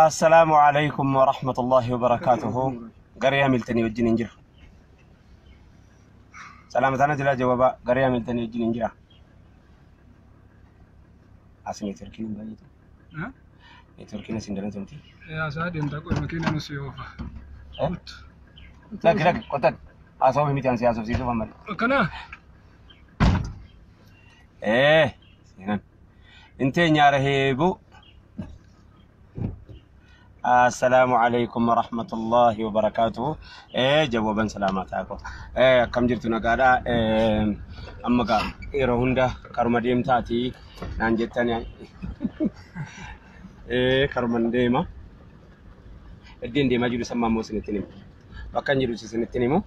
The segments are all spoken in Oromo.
السلام عليكم ورحمة الله وبركاته. قرية ملتني وجين انجر. سلامة أنا جلا جوابا قرية ملتني وجين انجر. أسمي تركين بايته. ها؟ تركين سندنا تنتي. يا سعد أنت كل مكان نسيوفا. لكن قطع أسوي ميتان سياسة في سيسو فمر. كنا. سينان. انتي نياره بو. السلام عليكم ورحمة الله وبركاته. جوابا سلاماتكم. كم جرتنا قادا أما قال إيرهوندا كرمديم تاتي نانجتني. كرمديما. الدين ديما جلو سما موسنتينيم. وكان جلو سنتينيمو.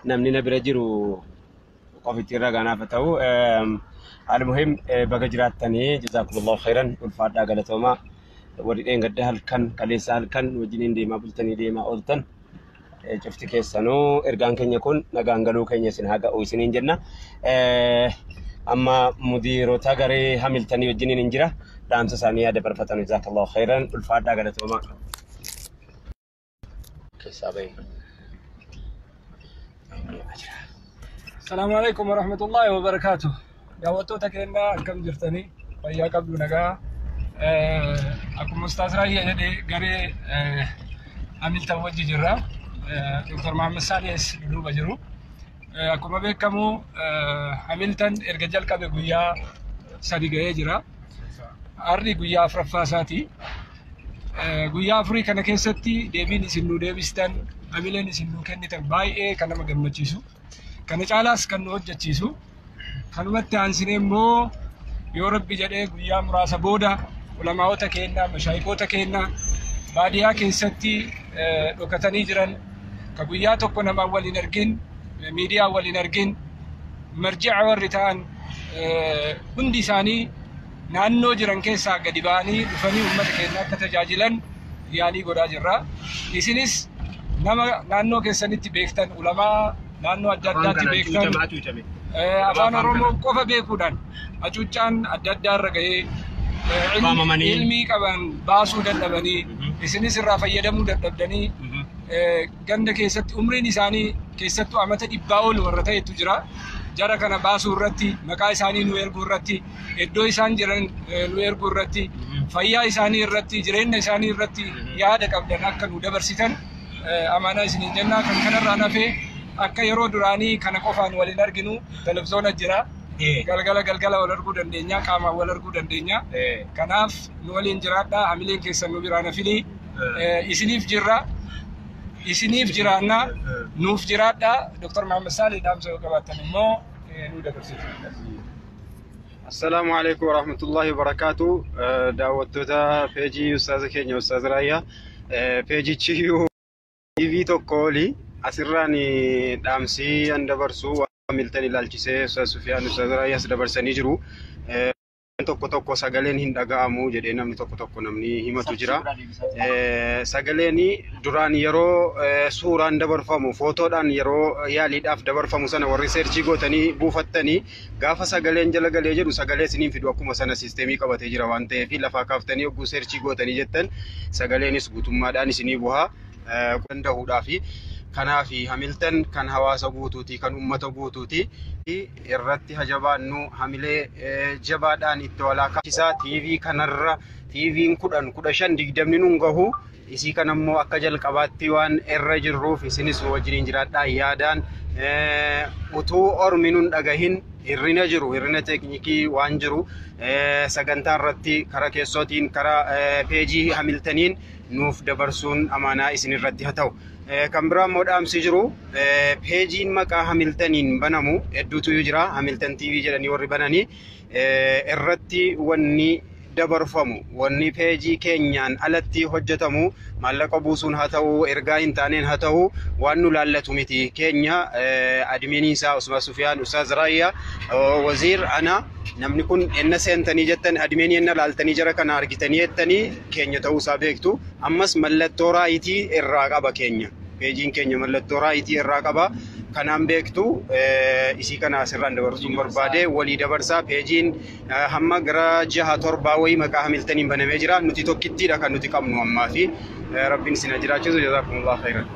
نمنينا برجيرو قفتي رجعنا فتاو. المهم بقجرات تاني جزاكم الله خيرا والفادا قالتهما. وريدين قد هالكن كليس هالكن وجنين ديما بلتني ديما أولتن شفت كيسانو إرجان كن يكون نجانغلو كن يسين هذا أو سنين جنة أما مدير تاجري هميلتني وجنين إنجرا دام سامي هذا برفتان جزاك الله خيرا الفادا قالت وما كسابين. السلام عليكم ورحمة الله وبركاته. يا وتو تكلنا كم جرتني ويا قبل نجا أكو مستثرى يعني قري عمل توجه جرا دكتور محمد سالس دلو بجرو أكو ما بيكمو عملتن إرجال كابي غويا سادي جرا أرني غويا فرفاساتي غويا أفري كنا كيستي ديبين سنو ديبستان عملين سنو كني تباي كنا ما جمعتشيسو كنا جالس كنا وجه تشيسو كنا متعنسين مو يورب بجده غويا مراسة بودا ولما كينا مشايخوتا كينا باديا كيستي لوكتاني جران كبوياتو كنا أولين أرجين ميديا أولين أرجين مرجع وريتان هندي ثاني نانو جران كيسا قديباني دفني أمة كينا كتجاجلن يعني قدا جرا إسنيس نما نانو كيسانيتي بيكتن علماء نانو أجدادي بيكتن أفان رومو كوفا بيكودان أجوچان أجداد رجعي علمي كمان باسو دلبني إسنيس الرافع يدمو دلبني جند كيست عمري نساني كيست أمتى إباول ورثة تجرا جرا كنا باسو رتي مكاي ساني نوير قرتي إدوي سان جرن نوير قرتي فيا إساني رتي جرين إساني رتي يا ده كابدنا كنو دبرسيتن أمانة إسنين جنة كنا رانا في أكا يرو دراني كنا كوفان ولينرجنو تلفزيون الجرا galgala walargu dandenya kama walargu dandenya kanaf nuwalin jirada amilin kesan nubirana fili isinif jirana nuf jirada Dr. Muhammad Salih dam so kabatan mo nuda kursit. Assalamu alaikum warahmatullahi wabarakatuh. Daawwattoota peejii ustaaza keenya ustaaz Raayyaa peejichi TV tokkooli asirraan dhaamsii andabarsu miltani ilaalchisee Ustaaz Sufiyaan Ustaaz Raayyaas dabarsanii jiru. Tokko sagaleen hin dhaga'amu jedhee namni tokko namni himatu jira. Sagaleen duraan yeroo suuraan dabarfamu footoodhaan yeroo yaaliidhaaf dabarfamu sana warri seerchii gootanii buufattanii gaafa sagaleen jala galee jedhu sagalee isiniin fidu akkuma sana siisteemii qabatee jira waan ta'eef lafaa kaaftanii ogguu seerchii gootanii jettan sagaleenis guutummaadhaan isinii bu'aa danda'uudhaafi. Kanaafi Hamilton kan hawaasa guutuuti kan ummata guutuuti irratti hajabaannu hamilee jabaadhaan itti walaakaasaa TV kanarra TV'n 10-15 nun gahu isii kan ammoo akka jalqabaatti waan irra jirruuf isinis wajjin jiraadhaa yaadaan utuu ormi nun dhagahin hirrina jiru hirrina teeknikii waan jiru sagantaa irratti karaa keessootiin karaa peejii Hamiltoniin nuuf dabarsuun amaanaa isin irratti haa ta'u. Kan biraan modhaamsi jiru peejiin maqaa Hamiltoniin banamu hedduutu jira Hamilton TV jedhanii warri bananii irratti wanni dabarfamu wanni peejii keenyaan alatti hojjetamu maallaqa buusuun haa ta'u ergaa hin taaneen haa ta'u waan nu laallatu miti keenya adminiin isaa Usman Sufiyaan Ustaaz Raayyaa waziir ana namni kun enna seentanii jettan adminii enna laaltanii jara kana argitanii jettanii keenya ta'uu isaa beektu ammas mallattoo raayitii irraa qaba keenya peejiin keenya mallattoo raayitii irraa qaba kanaan beektu isii kana asirraan dabarsuun barbaade walii dabarsaa peejiin hamma gara 6-7 wayii maqaa Hamiltaniin banamee jira nuti tokkittiidha kan nuti qabnu ammaa fi rabbiin isin ajiraachisu jazakumullahu khairan.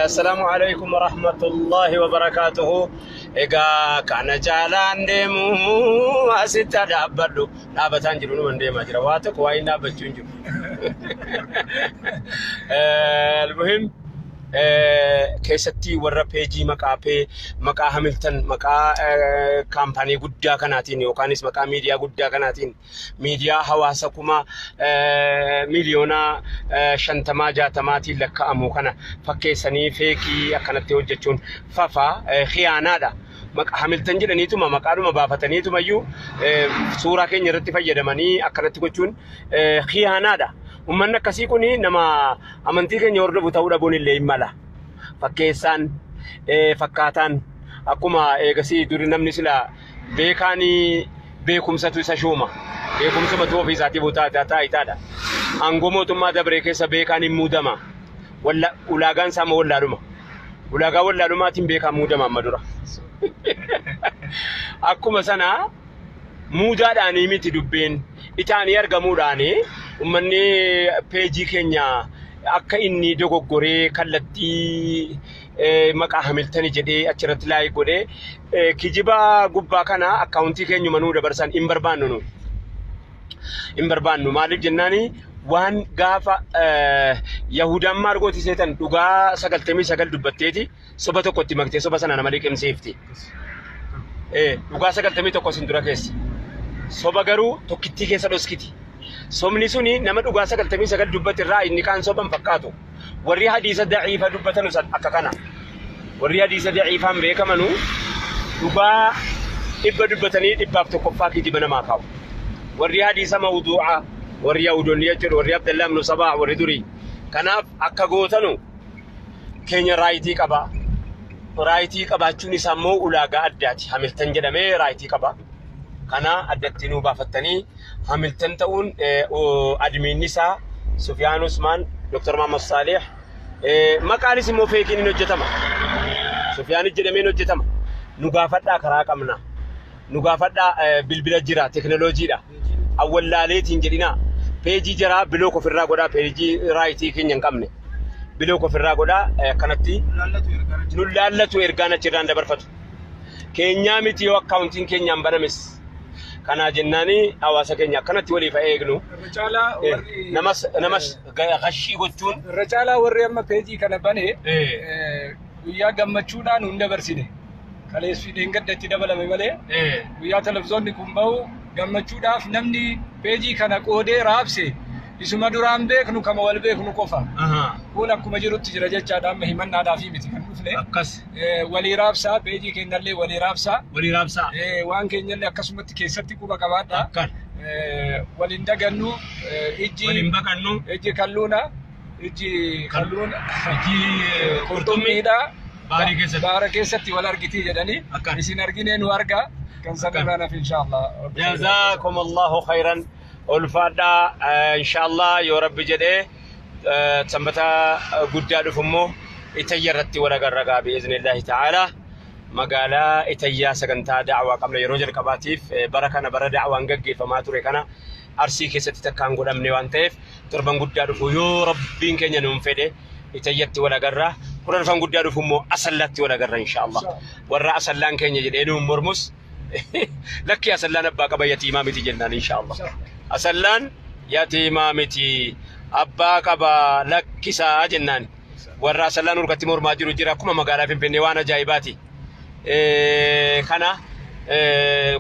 Assalamu alaikum warahmatullahi wabarakatuh. Ega kana jalan demu asita dabbadu dabatan jiru nu ndema jira wata ko wayi na bacun jiru. Almuhim keessatti warra peejii maqaa Hamilton maqaa kaampaanii guddaa kanaatiin yookaanis maqaa miidiyaa guddaa kanaatiin miidiyaa hawaasa kuma miliyoona 50-60tiin lakkaa'amu kana fakkeessanii feekii akkanatti hojjechuun fafa khiyaanaadha. Maqaa Hamilton jedhaniituma maqaadhuma baafataniitumayyuu suuraa keenya irratti fayyadamanii akkanatti gochuun khiyaanaadha. Ummanni akkasii kuni nama amantii keenya hordofu ta'uu dhabuun illee himala. Fakkeessaan fakkaataan akkuma eegasii duri namni sila beekaanii beekumsatu isa shuuma. Beekumsa matuu ofii isaatii taa'itaadha. Aangoo mootummaa dabree keessa beekaan hin muudama. Ulaagaan isaa ma wallaaluma. Ulaagaa wallaalumaatiin beekaan muudama amma dura. Akkuma sana muudaadhaanii miti dubbeen itaanii argamuudhaanii ummanni peejii keenya akka inni dogoggoree kallattii maqaa Hamilton jedhee achirratti laayik godhee kijiba gubbaa kana akkaawuntii keenyuma nuu dabarsan hin barbaannu nu. Hin barbaannu maaliif jennaani waan gaafa Yahudaan maargooti seetan dhugaa 99 dubbatteeti soba tokkotti maktee soba sana nama liqimsiifti. Dhugaa 91 sin dura keessa. Soba garuu tokkittii keessa dhoskiti. Somni suni nama dhugaa 99 dubbate irraa inni kaan soban fakkaatu. Warri hadiisa daciifa dubbatan akka kana. Warri hadiisa daciifaan beekamanu dhugaa dhibba dubbatanii dhibbaaf tokkoffaa kijiba namaa kaa'u. Warri hadiisa mawduu'a warri Yahudoonni jechuudha warri Abdallah ibn Sabaa warri durii. Kanaaf akka gootanu keenya raayitii qaba. Raayitii qabaachuun isaa immoo ulaagaa addaati. Hamilton jedhamee raayitii qaba. Kana addatti nuu baafattanii Hamilton ta'uun admiin isaa Sufyaan Usmaan Dr. Muhammad Salih maqaanis immoo feekiin hin hojjetama. Sufyaan jedhamee hojjetama. Nu gaafadhaa karaa qabna. Nu gaafadhaa bilbila jira teknooloojiidha. Awwallaaleetiin jedhina peejii jira bilook ofirraa godhaa peejii raayitii keenya hin qabne. Bilook ofirraa godhaa kanatti nu laallatu ergaan achirraan dabarfatu. Keenyaa miti yoo akkaawuntiin keenyaan banames. Kana jennaani hawaasa keenya akkanatti waliif eegnu. Namas gashii gochuun. Racaalaa warri amma peejii kana bane guyyaa gammachuudhaan hunda barsine. Kaleessi dheengaddatti dabalame malee guyyaa televizoonni kun bahu gammachuudhaaf namni peejii kana qoodee raabse isuma duraan beeknu kama wal beeknu qofa. Kun akkuma jirutti jira jechaadha amma himannaadhaaf miti kan dhufne. Akkas. Walii raabsaa peejii keenyallee walii raabsaa. Walii raabsaa. Waan keenyallee akkasumatti keessatti quba qabaadha. Akkan. Waliin dagannu ijji. Waliin baqannu. Ijji kalluuna. Ijji kalluuna. Ijji qurxummiidha. Baara keessatti wal argitii jedhanii. Akkan. Isin arginee nu arga. Kan sanirraanaaf inshallah. Jazakumullahu khairan. Ulfaadha inshallah yoo rabbi jedhee sanbata guddaa dhufummoo itayya irratti wal agarragaa bi'iznillaahi ta'ala magaalaa itayyaa sagantaa da'waa qabna yeroo jalqabaatiif bara kana bara da'waan gaggeeffamaa ture kana arsii keessatti takkaan godhamne waan ta'eef torban guddaa dhufu yoo rabbiin keenya nuun fedhe itayyatti wal agarra kurnan guddaa dhufummoo asallaatti wal agarra inshallah warra asallaan keenya jedhee nuun mormus lakki asallaan abbaa qaba yatiimaa miti jennaan inshallah. Asallaan yatiimaa miti abbaa qaba lakkisaa jennaan warra asallaan urgatti mormaa jiru jira akkuma magaalaa Finfinnee waan ajaa'ibaati. Kana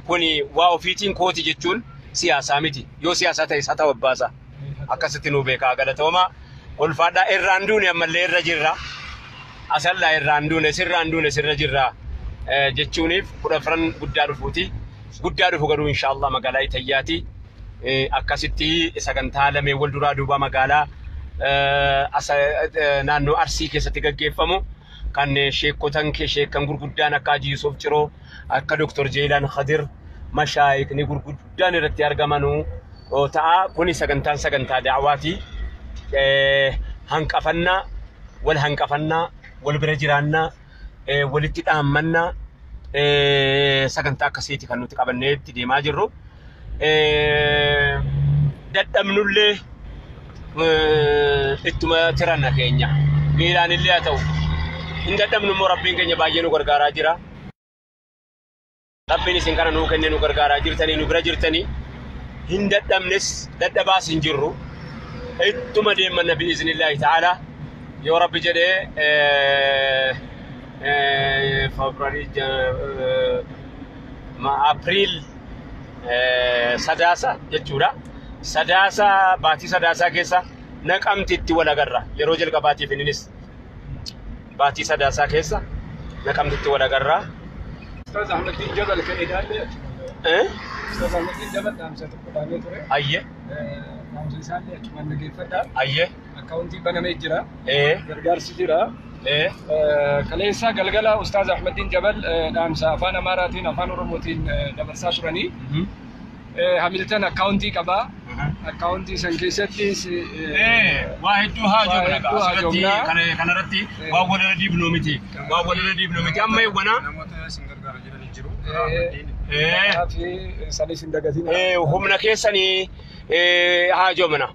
kuni waa ofiitiin kooti jechuun siyaasaa miti yoo siyaasaa ta'e isaa ta'u abbaasa akkasitti nuu beekaa galatooma ulfaadhaa irraan duune ammallee irra jirra asallaa irraan duune sirra jirra jechuuniif kudha afran guddaa dhufuuti guddaa dhufu garuu inshallah magaalaa Itayyaati. Akkasitti sagantaa lamee wal duraa duuba magaalaa naannoo Arsii keessatti gaggeeffamu kan sheekkan gurguddaan akka Haji Yusuf Ciroo akka Dr. Jeelaan Khadir mashaayikni gurguddaan irratti argamanu ta'a kuni sagantaa da'waati hanqafannaa wal bira jiraannaa walitti dhaammanna sagantaa akkasiiti kan nuti qabanneetti deemaa jirru. Dadhabnullee ittuma tiranna keenya miilaanillee haa ta'u hin dadhabnu immoo rabbiin keenya baay'ee nu gargaaraa jira. Rabbiin isin kana nuu kennee nu gargaaraa jirtanii nu bira jirtanii hin dadhabnes dadhabaas hin jirru ittuma deemanna bi'iznillaahi ta'aalaa yoo rabbi jedhee February April Sadasa jechuudha. Sadasa baatii Sadasa keessa Naqamtitti wal agarra yeroo jalqabaatiif innis baatii Sadasa keessa Naqamtitti wal agarra. Ustaz Ahmedin Jabal ka'eedhaan Ustaz Ahmedin Jabal dhaamsa tokko dhaamee ture. Ayye. Dhaamsa isaallee achumaan dhageeffadha. Ayye. Akkaawuntii banamee jira. Gargaarsi jira. Kaleessa galgala Ustaz Ahmedin Jabal dhaamsa afaan Amaaraatiin afaan Oromootiin dabarsaa turanii. Hamilton akkaawuntii qabaa. Akkaawuntii san keessatti waa hedduu haa joomna kanarratti waa walirra diibnoo miti. Waa walirra diibnoo miti amma eewwana. Namoota isin gargaara jiran jiru. fi sanis hin dagatiin. Humna keessanii haa joomna.